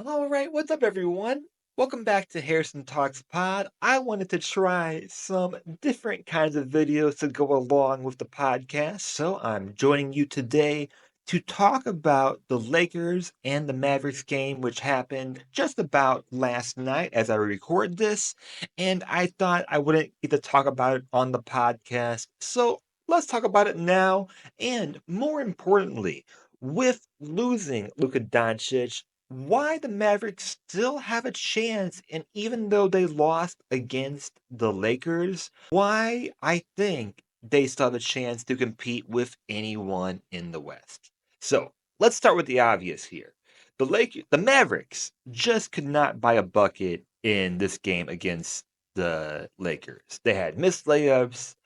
All right, what's up, everyone? Welcome back to Harrison Talks Pod. I wanted to try some different kinds of videos to go along with the podcast, so I'm joining you today to talk about the Lakers and the Mavericks game, which happened just about last night as I record this. And I thought I wouldn't get to talk about it on the podcast, so let's talk about it now. And more importantly, with losing Luka Dončić, why the Mavericks still have a chance, and even though they lost against the Lakers, why I think they still have a chance to compete with anyone in the West. So let's start with the obvious here. The Mavericks just could not buy a bucket in this game against the Lakers. They had missed layups,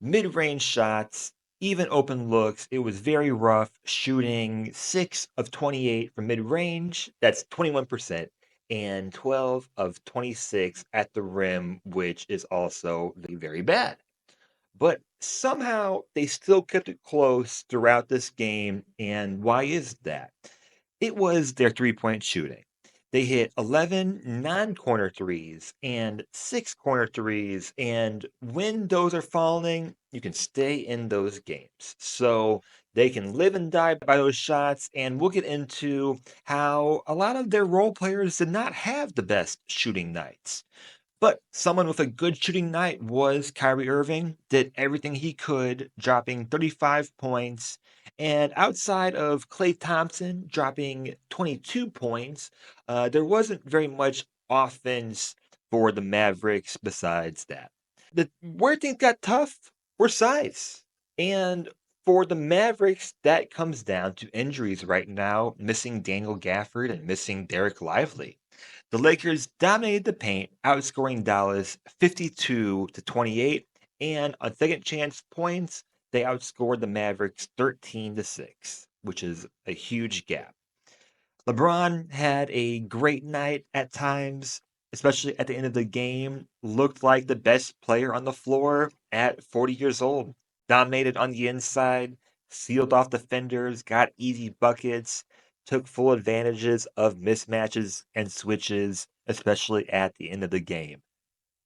mid-range shots, even open looks. It was very rough, shooting 6 of 28 from mid-range. That's 21%, and 12 of 26 at the rim, which is also very, very bad. But somehow they still kept it close throughout this game. And why is that? It was their three-point shooting. They hit 11 non-corner threes and 6 corner threes, and when those are falling, you can stay in those games. So they can live and die by those shots, and we'll get into how a lot of their role players did not have the best shooting nights. But someone with a good shooting night was Kyrie Irving, did everything he could, dropping 35 points. And outside of Klay Thompson dropping 22 points, there wasn't very much offense for the Mavericks besides that. Where things got tough were size. And for the Mavericks, that comes down to injuries right now, missing Daniel Gafford and missing Dereck Lively. The Lakers dominated the paint, outscoring Dallas 52 to 28, and on second chance points, they outscored the Mavericks 13 to 6, which is a huge gap. LeBron had a great night at times, especially at the end of the game. Looked like the best player on the floor at 40 years old. Dominated on the inside, sealed off defenders, got easy buckets, took full advantages of mismatches and switches, especially at the end of the game.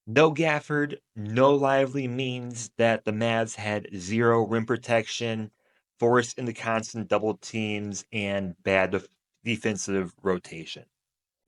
No Gafford, no Lively means that the Mavs had zero rim protection, forced into constant double teams, and bad defensive rotation.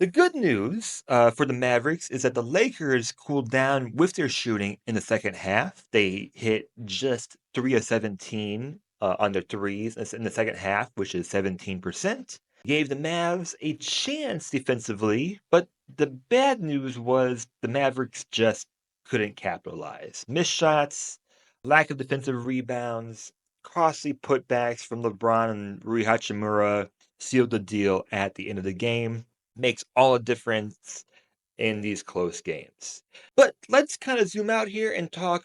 The good news for the Mavericks is that the Lakers cooled down with their shooting in the second half. They hit just 3 of 17 on their threes in the second half, which is 17%. Gave the Mavs a chance defensively, but the bad news was the Mavericks just couldn't capitalize. Missed shots, lack of defensive rebounds, costly putbacks from LeBron and Rui Hachimura sealed the deal at the end of the game. Makes all the difference in these close games. But let's kind of zoom out here and talk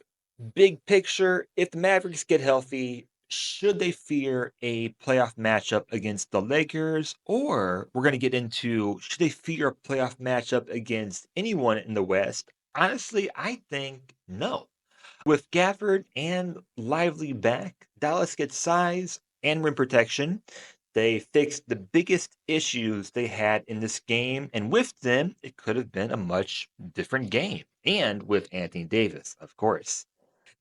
big picture. If the Mavericks get healthy, should they fear a playoff matchup against the Lakers? Or we're going to get into should they fear a playoff matchup against anyone in the West? Honestly, I think no. With Gafford and Lively back, Dallas gets size and rim protection. They fixed the biggest issues they had in this game, and with them, it could have been a much different game. And with Anthony Davis, of course.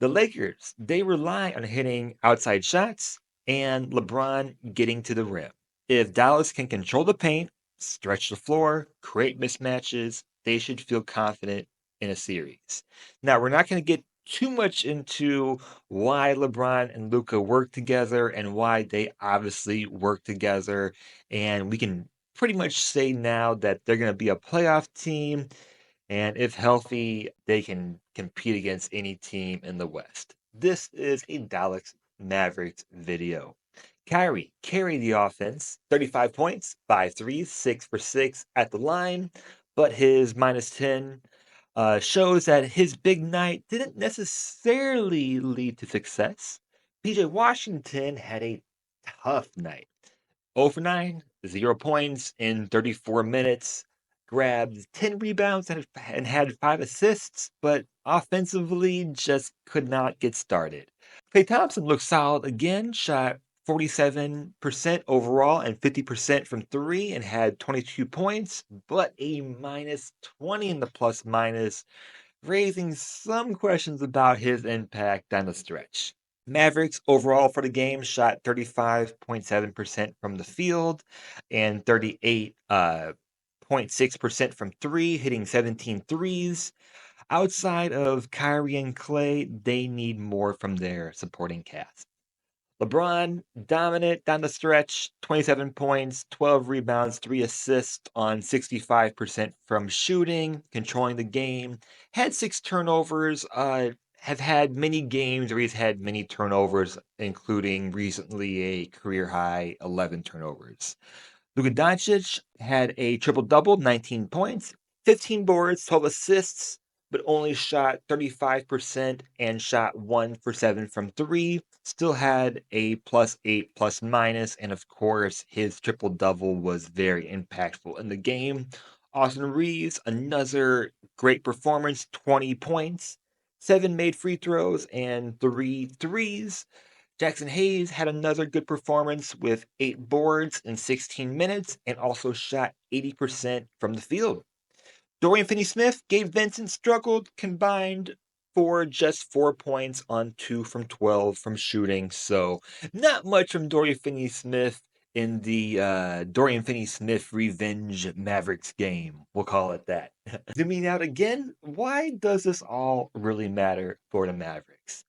The Lakers, they rely on hitting outside shots and LeBron getting to the rim. If Dallas can control the paint, stretch the floor, create mismatches, they should feel confident in a series. Now, we're not going to get too much into why LeBron and Luka work together and why they obviously work together. And we can pretty much say now that they're going to be a playoff team and if healthy, they can compete against any team in the West. This is a Dallas Mavericks video. Kyrie carried the offense, 35 points, 5 threes, 6 for 6 at the line, but his minus 10 shows that his big night didn't necessarily lead to success. PJ Washington had a tough night. 0 for 9, 0 points in 34 minutes, grabbed 10 rebounds and had 5 assists, but offensively just could not get started. Klay Thompson looked solid again, shot 47% overall and 50% from three and had 22 points, but a -20 in the plus minus, raising some questions about his impact down the stretch. Mavericks overall for the game shot 35.7% from the field and 38.6% from three, hitting 17 threes. Outside of Kyrie and Klay, they need more from their supporting cast. LeBron, dominant down the stretch, 27 points, 12 rebounds, 3 assists on 65% from shooting, controlling the game. Had 6 turnovers, have had many games where he's had many turnovers, including recently a career high 11 turnovers. Luka Dončić had a triple-double, 19 points, 15 boards, 12 assists, but only shot 35% and shot 1 for 7 from three. Still had a +8 plus minus, and of course, his triple-double was very impactful in the game. Austin Reeves, another great performance, 20 points, 7 made free throws, and 3 threes. Jackson Hayes had another good performance with 8 boards in 16 minutes and also shot 80% from the field. Dorian Finney-Smith, Gabe Vincent struggled combined for just 4 points on 2 from 12 from shooting. So not much from Dorian Finney-Smith in the Dorian Finney-Smith revenge Mavericks game. We'll call it that. Zooming out again, why does this all really matter for the Mavericks?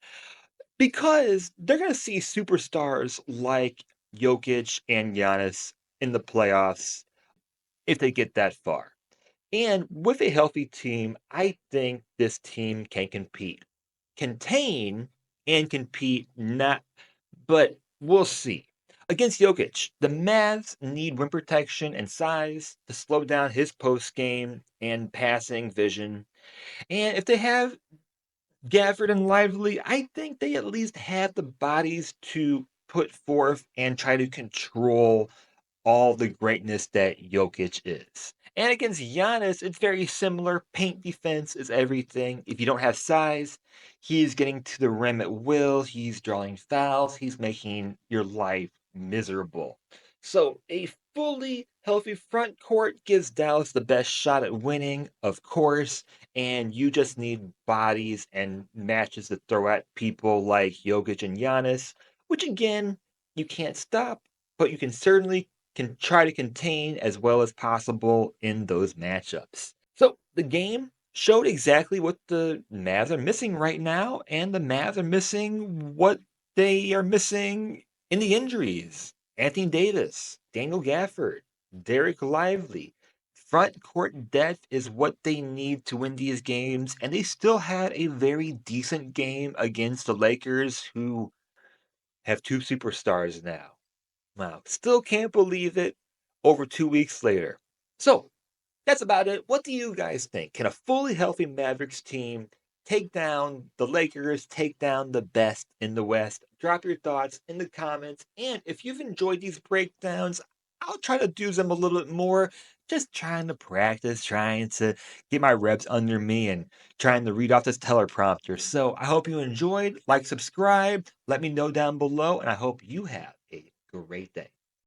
Because they're going to see superstars like Jokic and Giannis in the playoffs if they get that far. And with a healthy team, I think this team can compete. Contain and compete, not, but we'll see. Against Jokic, the Mavs need rim protection and size to slow down his post game and passing vision. And if they have Gafford and Lively, I think they at least have the bodies to put forth and try to control all the greatness that Jokic is. And against Giannis, it's very similar. Paint defense is everything. If you don't have size, he's getting to the rim at will. He's drawing fouls. He's making your life miserable. So a fully healthy front court gives Dallas the best shot at winning, of course, and you just need bodies and matches to throw at people like Jokic and Giannis, which again, you can't stop, but you can certainly can try to contain as well as possible in those matchups. So the game showed exactly what the Mavs are missing right now, and the Mavs are missing what they are missing in the injuries. Anthony Davis, Daniel Gafford, Dereck Lively. Front court depth is what they need to win these games, and they still had a very decent game against the Lakers, who have 2 superstars now. Wow, still can't believe it over 2 weeks later. So, that's about it. What do you guys think? Can a fully healthy Mavericks team take down the Lakers, take down the best in the West? Drop your thoughts in the comments. And if you've enjoyed these breakdowns, I'll try to do them a little bit more. Just trying to practice, trying to get my reps under me and trying to read off this teleprompter. So I hope you enjoyed. Like, subscribe, let me know down below, and I hope you have a great day.